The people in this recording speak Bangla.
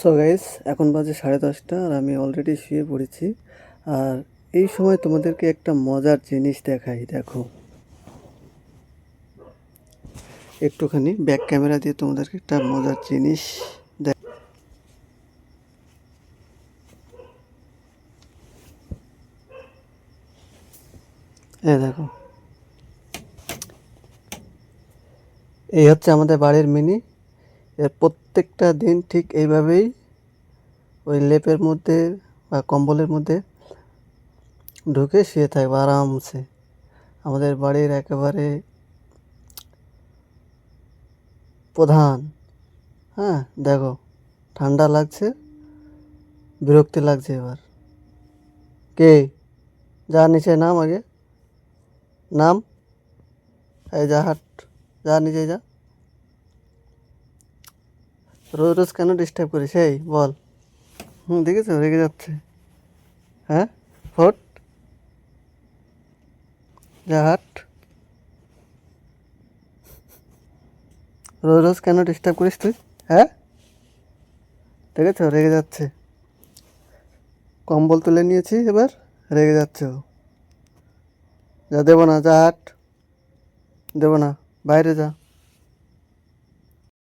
সো গাইস, এখন বাজে 10:30 আর আমি অলরেডি শুয়ে পড়েছি। আর এই সময় তোমাদেরকে একটা মজার জিনিস দেখাই, দেখো। একটুখানি ব্যাক ক্যামেরা দিয়ে তোমাদেরকে একটা মজার জিনিস দেখো, এই হচ্ছে আমাদের বাড়ির মিনি। এর প্রত্যেকটা দিন ঠিক এইভাবেই ওই লেপের মধ্যে বা কম্বলের মধ্যে ঢুকে শুয়ে থাকবে আরামসে। আমাদের বাড়ির একেবারে প্রধান। হ্যাঁ, দেখো, ঠান্ডা লাগছে, বিরক্তি লাগছে। এবার কে? যা নিচে নাম, আগে নাম। এই যা, হাট, যা নিচে যা। রোজ রোজ কেন ডিস্টার্ব করিস? এই বল। দেখেছো, রেগে যাচ্ছে। হ্যাঁ, ফোট, যা হাট। রোজ রোজ কেন ডিস্টার্ব করিস তুই? হ্যাঁ, দেখেছো, রেগে যাচ্ছে। কম্বল তুলে নিয়েছি, এবার রেগে যাচ্ছে ও। যা, দেবো না, যা হাট, দেবো না, বাইরে যা।